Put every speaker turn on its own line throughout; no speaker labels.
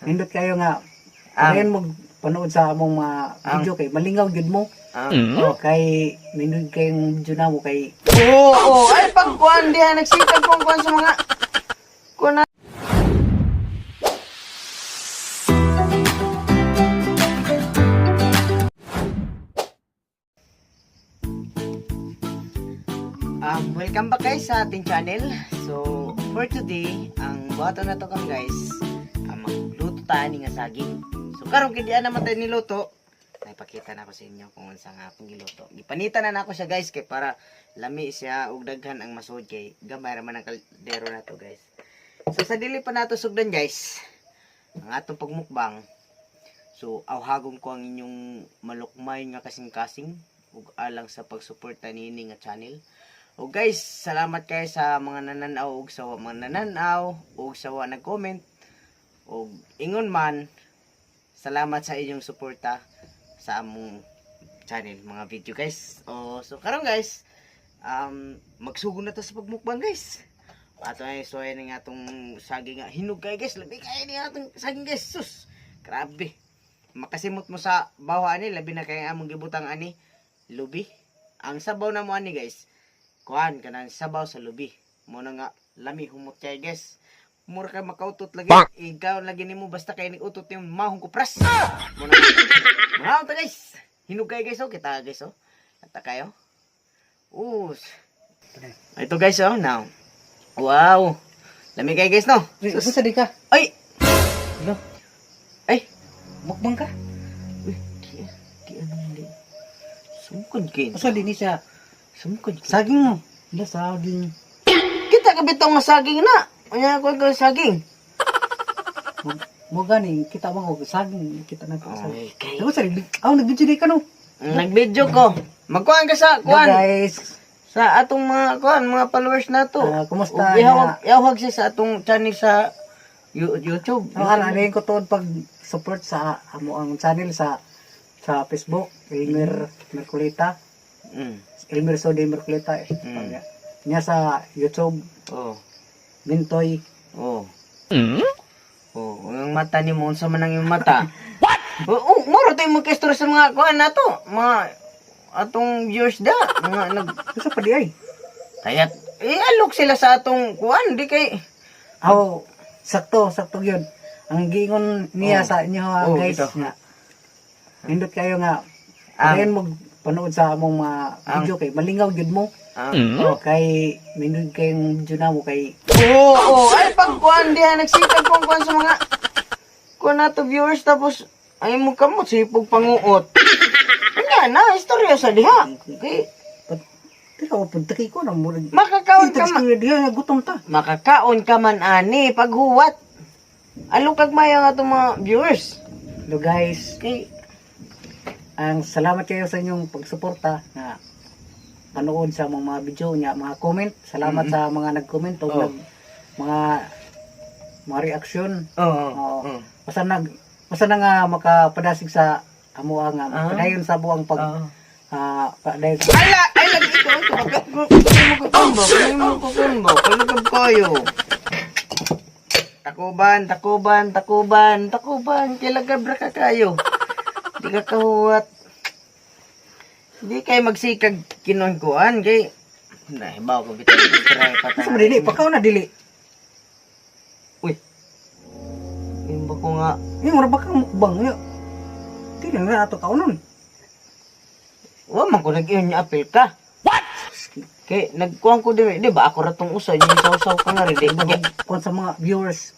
Nindot kayo nga.
Ang-
Ayan mo panood sa among mga video kay malingaw gid mo. Oh, kay nindot kayong video na mo kay
Oo, ay pagkuhan diha nagsikag kong kuhan sa mga kuha. Welcome back guys sa ating channel. So, for today, ang buhaton na to kang guys, magluto tayo nga saging. So, karon kay diyan naman tayo niluto. Ay pakita na ko sa inyo kung unsa nga akong giluto. Gipanitan na nako siya guys kay para lami siya ug daghan ang masud kay gamay ra man ang kaldero na to guys. So, sa dili pa nato sugdan guys, ang atong pagmukbang. So, awhagom ko ang inyong malukmay nga kasing-kasing ug alang sa pagsuporta nini nga channel. O guys, salamat kayo sa mga nananaw ug sa mga nananaw ug sa mga nag-comment. O ingon man, salamat sa inyong suporta sa among channel, mga video guys. So karon guys, magsugod na ta sa pagmukbang guys. Ato ay soy ning atong saging nga hinog kay guys. Labi kay ni atong saging guys. Sus, grabe. Makasimot mo sa bawa ani, labi na kay among gibutang ani lubi. Ang sabaw na mo ani guys, kuhan ka ng sabaw sa lubi. Muna nga, lami humot kay guys. Mura ka makautot lagi. Ikaw lagi nimo basta kay nigutot yung mahong kupras. Muna ta guys. Hinog kayo guys, oh. Kita guys, oh. Kata kayo. Ito guys, oh. Now. Wow. Lami kayo guys, no?
Sus di ka.
Ay!
Hello.
Ay!
Mukbang ka.
Uy, di ano hindi. Sumukod kayo.
Asa din siya
Sumukod kayo.
saging mo. Ila saging.
Kita ka bitong nga saging na. Ano ko ka saging?
Mo gani kita mo og saging kita na ko saging.
Okay.
Diba sa nag-video di ka no.
Nag-video ko. Magkuhan ka sa
Hello
kuhan.
guys.
Sa atong mga kuhan, mga followers na to.
Kumusta
Ihawag siya sa atong channel sa YouTube.
Anahin ko tuod pag support sa amo ang channel sa Facebook, Elmer Merculita. Elmer Sode Merculita. Niya sa YouTube,
Oh.
Mintoy.
Oh. Ang mata ni mo, unsa man ang iyong mata? What? Moro tayo magka-story sa mga kuhan na to. Mga atong viewers da. Mga nag...
Asa pa di ay?
Kaya, alok sila sa atong kuhan. Di kay...
Aw, sakto yun. Ang gingon niya sa inyo guys
ito.
nga. Nindot kayo nga. Ayan mo panood sa among mga video kay malingaw gid mo. Oh, kay nindot kayong video na mo kay
Ay pagkuhan diha nagsikag kong kuhan sa mga kuhan na to viewers tapos ay mo kamot sipog panguot. Ano na, istorya sa diha. Okay.
Teka, pagtaki ko na mo.
Makakaon ka man.
Diya nga gutom ta.
Makakaon ka man ani paghuwat. Alo kag maya nga itong mga viewers.
Hello guys.
Okay.
Ang salamat kayo sa inyong pagsuporta na panood sa mga video niya, mga comment. Salamat sa mga nag-comment o mga reaksyon.
Oo.
Basta na nga makapadasig sa amo nga padayon sa buang pag padayon sa
Ay lagi ito. Kaya mo kukumbo. Kalagab kayo. Takuban. Kilagab ra ka kayo. Di ka kahuwat. Di kayo magsikag kinonkuan kay nahibaw ko bitaw try patang.
sa dili pakaw na dili.
Uy. Yung ba ko nga
Yung mura baka mukbang niya. Di na ato kaunon.
wa man ko nag-iyon niya apel ka. What? Kay nagkuhan ko di ba ako ra tong usa yung sausaw ka nga rin di ba
Kung sa mga viewers,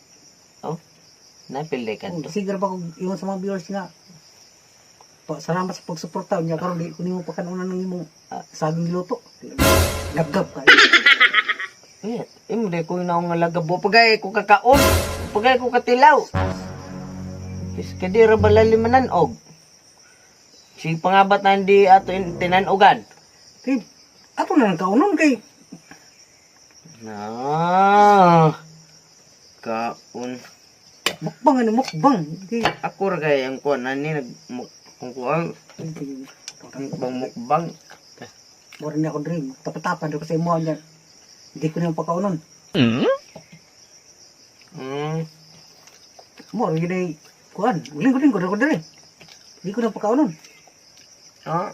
napilay ka to.
siguro pa kung iwan sa mga viewers nga. Salamat sa pagsuporta niya karon di ko nimo pa kanunan ng imong saging luto. Gab-gab ka.
Imo di ko na nga lagabo pagay ko kakaon, pagay ko katilaw. Is kadira balalimanan og. Si pangabat na hindi ato tinanugan.
Kay ato na lang kaunon kay
Na. Kaon.
mukbang ano mukbang. Kay
Ako ra kay ang kuan ani kung kuan mukbang.
mura niya ako dream. Tapatapan ko sa imo niya. Hindi ko nimo pa kaunon. Mo gini kuan. Lingkod ako dire. Di ko na pakaonon.
Ha?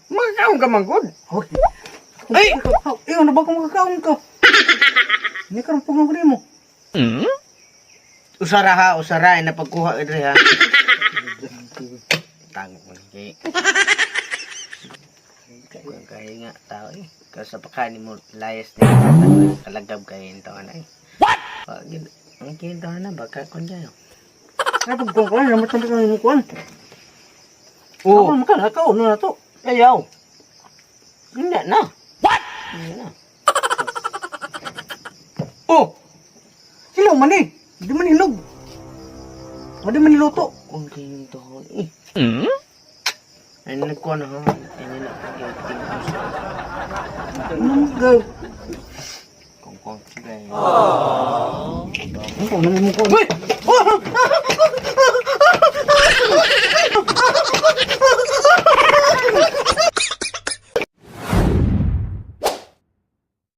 Magkaon ka man gud.
Oh.
Ay!
Ano ba kung makakaon ka? Hindi ka rin pungang ko mo.
Usara na pagkuha dire ha. Tango mo ni kay nga tao eh. Kasi sa pakanin mo layas na kalagab kay yung taon ay. What? Ang kinto na baka kon dyan.
Ano pag kuwan ka? Naman tamad ka ng kuwan.
Oo.
Ako makakaon na to.
Ayaw. Hindi na. What? Hindi na. Oh!
Hilaw man eh. Di man hilog. O di man niluto.
Kung kinto eh. Ay nagkuha na ha. Ay nagkuha
Go.
Kung kung sige.
Ano naman mo kuwan?
Uy!